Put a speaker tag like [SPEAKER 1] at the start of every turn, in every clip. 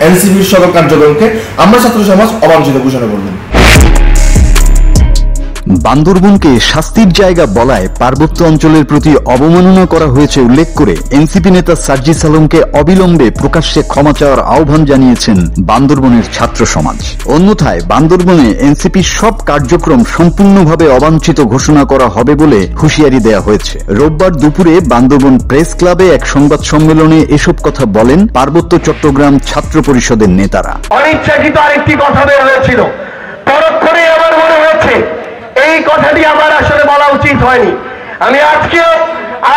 [SPEAKER 1] এনসিপির সকল কার্যক্রমকে আমরা ছাত্র সমাজ অবাঞ্ছিত ঘোষণা করলাম।
[SPEAKER 2] বান্দরবনকে শাস্তির জায়গা বলায় পার্বত্য অঞ্চলের প্রতি অবমাননা করা হয়েছে উল্লেখ করে এনসিপি নেতা সার্জিস আলমকে অবিলম্বে প্রকাশ্যে ক্ষমা চাওয়ার আহ্বান জানিয়েছেন বান্দরবনের ছাত্র সমাজ। অন্যথায় বান্দরবনে এনসিপির সব কার্যক্রম সম্পূর্ণভাবে অবাঞ্ছিত ঘোষণা করা হবে বলে হুঁশিয়ারি দেওয়া হয়েছে। রোববার দুপুরে বান্দরবন প্রেস ক্লাবে এক সংবাদ সম্মেলনে এসব কথা বলেন পার্বত্য চট্টগ্রাম ছাত্র পরিষদের নেতারা।
[SPEAKER 3] অনিচ্ছাকৃত আরেকটি কথা বের হয়েছিল, পরক্ষণে আমার মনে হচ্ছে এই কথাটি আমার আসলে বলা উচিত হয়নি। আমি আজকেও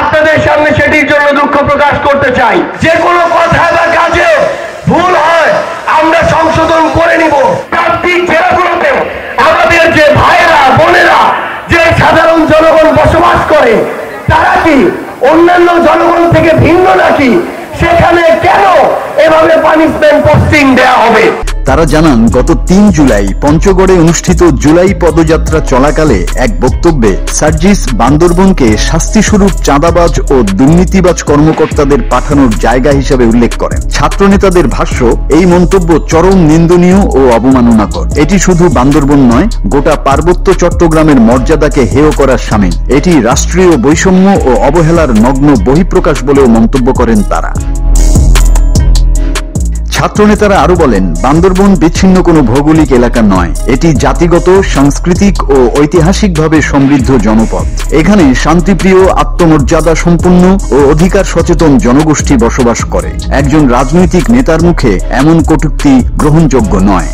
[SPEAKER 3] আপনাদের সামনে সেটির জন্য দুঃখ প্রকাশ করতে চাই। যে কোনো কথা বা কাজে ভুল হয় আমরা সংশোধন করে নিব। প্রান্তিক জেলাগুলোতে আমাদের যে ভাইয়েরা বোনেরা, যে সাধারণ জনগণ বসবাস করে, তারা কি অন্যান্য জনগণ থেকে ভিন্ন নাকি? সেখানে কেন এভাবে পানিশমেন্ট পোস্টিং দেওয়া হবে?
[SPEAKER 2] তারা জানান, গত ৩ জুলাই পঞ্চগড়ে অনুষ্ঠিত জুলাই পদযাত্রা চলাকালে এক বক্তব্যে সার্জিস বান্দরবনকে শাস্তিস্বরূপ চাঁদাবাজ ও দুর্নীতিবাজ কর্মকর্তাদের পাঠানোর জায়গা হিসেবে উল্লেখ করেন। ছাত্রনেতাদের ভাষ্য, এই মন্তব্য চরম নিন্দনীয় ও অবমাননাকর। এটি শুধু বান্দরবন নয়, গোটা পার্বত্য চট্টগ্রামের মর্যাদাকে হেয় করার শামিল। এটি রাষ্ট্রীয় বৈষম্য ও অবহেলার নগ্ন বহিঃপ্রকাশ বলেও মন্তব্য করেন তারা। ছাত্রনেতারা আরো বলেন, বান্দরবন বিচ্ছিন্ন কোনো ভৌগোলিক এলাকা নয়, এটি জাতিগত, সাংস্কৃতিক ও ঐতিহাসিকভাবে সমৃদ্ধ জনপদ। এখানে শান্তিপ্রিয়, আত্মমর্যাদা সম্পন্ন ও অধিকার সচেতন জনগোষ্ঠী বসবাস করে। একজন রাজনৈতিক নেতার মুখে এমন কটূক্তি গ্রহণযোগ্য নয়।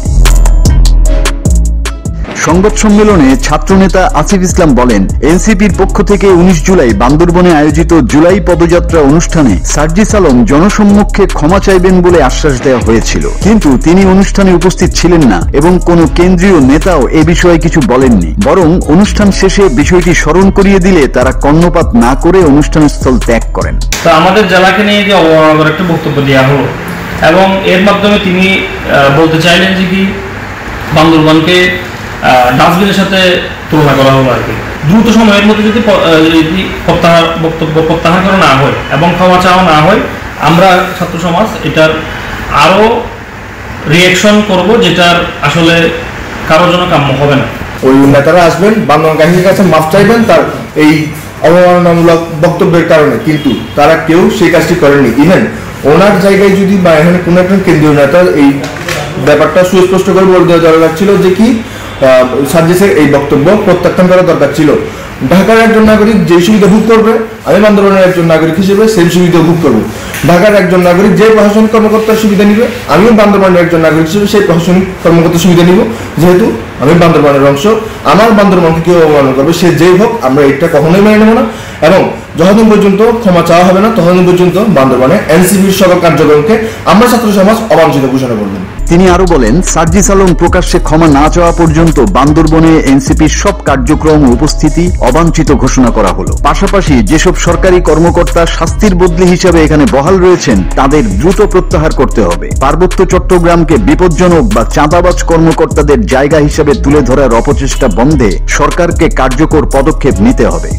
[SPEAKER 2] সংবাদ সম্মেলনে ছাত্রনেতা আসিফ ইসলাম বলেন, এনসিপির পক্ষ থেকে ১৯ জুলাই বান্দরবনে আয়োজিত জুলাই পদযাত্রা অনুষ্ঠানে সার্জিস আলম জনসম্মুখে ক্ষমা চাইবেন বলে আশ্বাস দেওয়া হয়েছিল, কিন্তু তিনি অনুষ্ঠানে উপস্থিত ছিলেন না এবং কোনো কেন্দ্রীয় নেতাও এ বিষয়ে কিছু বলেননি। বরং অনুষ্ঠান শেষে বিষয়টি স্মরণ করিয়ে দিলে তারা কর্ণপাত না করে অনুষ্ঠানস্থল ত্যাগ করেন।
[SPEAKER 4] তো আমাদের জেলাকে নিয়ে যে অবমাননাকর একটা বক্তব্য দেওয়া হলো এবং এর মাধ্যমে তিনি বলতে চাইলেন যে কি বান্দরবনকে ডাস্টবিনের সাথে তুলনা করা হলো আর কি। দ্রুত সময়ের মধ্যে যদি বক্তব্য প্রত্যাহার করা না হয় এবং ক্ষমা চাওয়া না হয়, আমরা ছাত্র সমাজ এটার আরো রিঅ্যাকশন করব, যেটার আসলে কারোর জন্য কাম্য হবে না।
[SPEAKER 1] ওই নেতারা আসবেন, বান্দরবানবাসীর কাছে মাফ চাইবেন তার এই অবমাননামূলক বক্তব্যের কারণে, কিন্তু তারা কেউ সেই কাজটি করেনি। ইভেন ওনার জায়গায় যদি বা এখানে কোনো একজন কেন্দ্রীয় নেতা এই ব্যাপারটা সুস্পষ্ট করে বলে দেওয়া দরকার ছিল যে কি সার্জিসের এই বক্তব্য প্রত্যাখ্যান করা দরকার ছিল। ঢাকার একজন নাগরিক যে সুবিধা ভোগ করবে, আমি বান্দরবানের একজন নাগরিক হিসেবে সেই সুবিধা ভোগ করবো। ঢাকার একজন নাগরিক যে প্রশাসনিক কর্মকর্তার সুবিধা নিবে, আমিও বান্দরবানের একজন নাগরিক হিসেবে সেই প্রশাসনিক কর্মকর্তার সুবিধা নিব, যেহেতু আমি বান্দরবানের অংশ। আমার বান্দরবানকে কেউ অবমাননা করবে, সে যেই হোক, আমরা এটা কখনোই মেনে নেব না। এবং যতদিন পর্যন্ত ক্ষমা চাওয়া হবে না, ততদিন পর্যন্ত বান্দরবানে এনসিপির সকল কার্যক্রমকে আমরা ছাত্র সমাজ অবাঞ্ছিত ঘোষণা করলাম।
[SPEAKER 2] তিনি আরো বলেন, সার্জিস আলম প্রকাশ্যে ক্ষমা না চাওয়া পর্যন্ত বান্দরবনে এনসিপির সব কার্যক্রম ও উপস্থিতি অবাঞ্ছিত ঘোষণা করা হলো। পাশাপাশি যেসব সরকারি কর্মকর্তা শাস্তির বদলি হিসেবে এখানে বহাল রয়েছেন, তাদের দ্রুত প্রত্যাহার করতে হবে। পার্বত্য চট্টগ্রামকে বিপজ্জনক বা চাঁদাবাজ কর্মকর্তাদের জায়গা হিসেবে তুলে ধরার অপচেষ্টা বন্ধে সরকারকে কার্যকর পদক্ষেপ নিতে হবে।